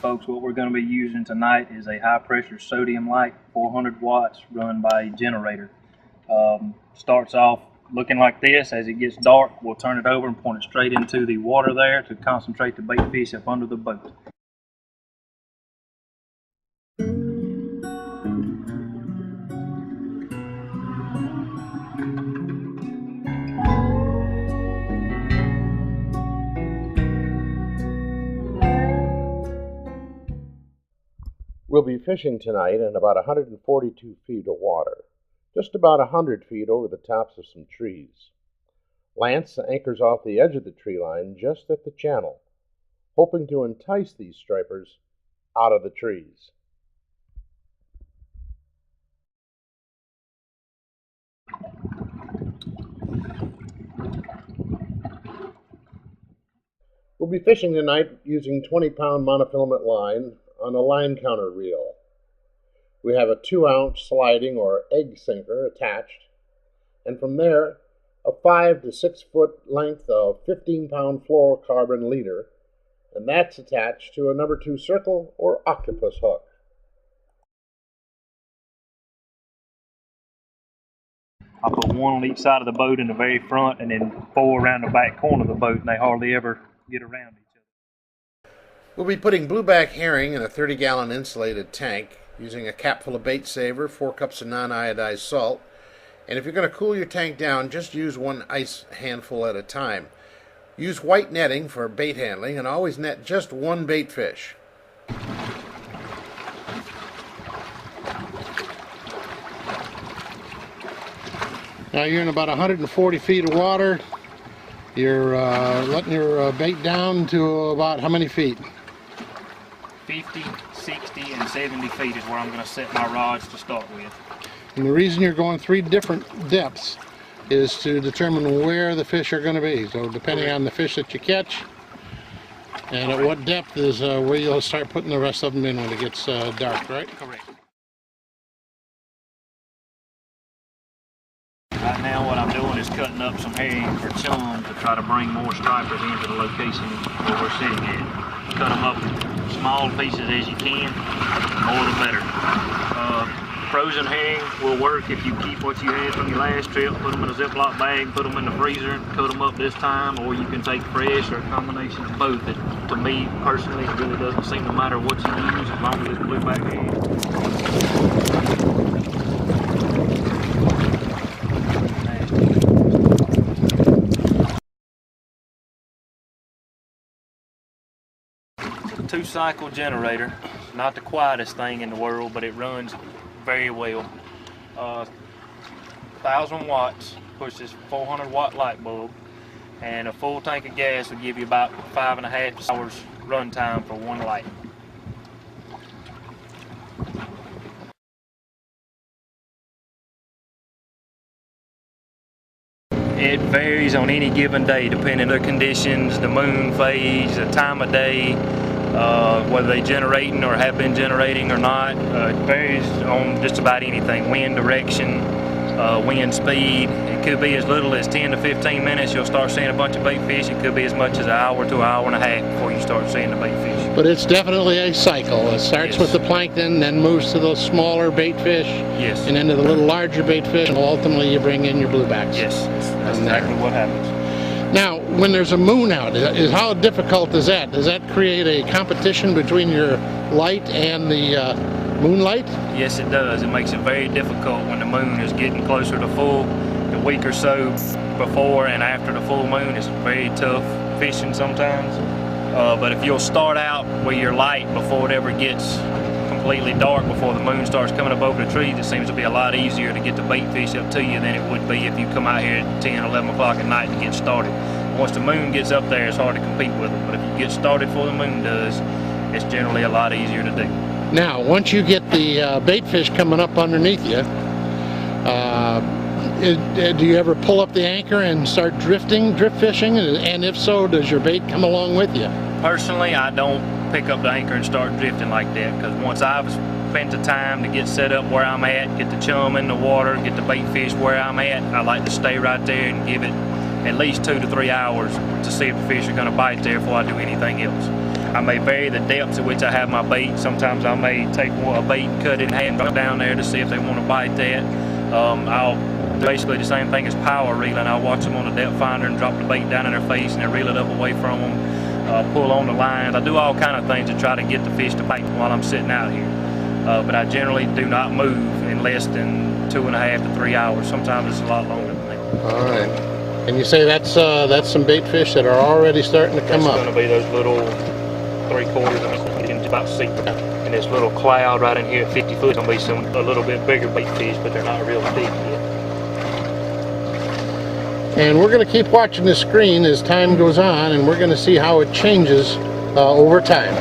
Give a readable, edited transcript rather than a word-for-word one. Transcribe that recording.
Folks, what we're going to be using tonight is a high pressure sodium light, 400 watts, run by a generator. Starts off looking like this. As it gets dark, we'll turn it over and point it straight into the water there to concentrate the bait fish up under the boat. We'll be fishing tonight in about 142 feet of water, just about 100 feet over the tops of some trees. Lance anchors off the edge of the tree line just at the channel, hoping to entice these stripers out of the trees. We'll be fishing tonight using 20-pound monofilament line on a line counter reel. We have a 2-ounce sliding or egg sinker attached, and from there a 5 to 6 foot length of 15-pound fluorocarbon leader, and that's attached to a number 2 circle or octopus hook. I put one on each side of the boat in the very front and then 4 around the back corner of the boat, and they hardly ever get around each other. We'll be putting blueback herring in a 30-gallon insulated tank using a cap full of bait saver, 4 cups of non-iodized salt, and if you're going to cool your tank down, just use 1 ice handful at a time. Use white netting for bait handling and always net just 1 bait fish. Now you're in about 140 feet of water. You're letting your bait down to about how many feet? 50, 60, and 70 feet is where I'm going to set my rods to start with. And the reason you're going 3 different depths is to determine where the fish are going to be. So depending on the fish that you catch, and at what depth is where you'll start putting the rest of them in when it gets dark, right? Correct. Right now what I'm doing is cutting up some herring for chum to try to bring more stripers into the location where we're sitting at. Cut them up small pieces as you can, more the better. Frozen herring will work if you keep what you had from your last trip, put them in a Ziploc bag, put them in the freezer, cut them up this time, or you can take fresh or a combination of both. To me personally, it really doesn't seem to matter what you use as long as it's blueback herring. It's a 2-cycle generator, not the quietest thing in the world, but it runs very well. 1,000 watts, pushes 400 watt light bulb, and a full tank of gas will give you about 5.5 hours run time for 1 light. It varies on any given day depending on the conditions, the moon phase, the time of day, whether they're generating or have been generating or not. It varies on just about anything. Wind direction, wind speed. It could be as little as 10 to 15 minutes you'll start seeing a bunch of bait fish. It could be as much as an hour to an hour and a half before you start seeing the bait fish. But it's definitely a cycle. It starts with the plankton, then moves to those smaller bait fish, and then to the little larger bait fish, and ultimately you bring in your bluebacks. Yes, that's exactly what happens. Now, when there's a moon out, how difficult is that? Does that create a competition between your light and the moonlight? Yes, it does. It makes it very difficult when the moon is getting closer to full. The week or so before and after the full moon is very tough fishing sometimes. But if you'll start out with your light before it ever gets completely dark, before the moon starts coming up over the trees, it seems to be a lot easier to get the bait fish up to you than it would be if you come out here at 10, 11 o'clock at night to get started. Once the moon gets up there, it's hard to compete with it. But if you get started before the moon does, it's generally a lot easier to do. Now, once you get the bait fish coming up underneath you, do you ever pull up the anchor and start drift fishing? And if so, does your bait come along with you? Personally, I don't pick up the anchor and start drifting like that, because once I've spent the time to get set up where I'm at, get the chum in the water, get the bait fish where I'm at, I like to stay right there and give it at least 2 to 3 hours to see if the fish are going to bite there before I do anything else. I may vary the depths at which I have my bait. Sometimes I may take a bait and cut it in half and drop down there to see if they want to bite that. I'll basically the same thing as power reeling. I'll watch them on the depth finder and drop the bait down in their face and then reel it up away from them. Pull on the lines. I do all kind of things to try to get the fish to bite while I'm sitting out here. But I generally do not move in less than 2.5 to 3 hours. Sometimes it's a lot longer than that. All right. And you say that's some bait fish that are already starting to come up. It's going to be those little 3/4 inch, about 6. And this little cloud right in here at 50 foot is going to be some a little bit bigger bait fish, but they're not real big yet. And we're going to keep watching this screen as time goes on, and we're going to see how it changes over time.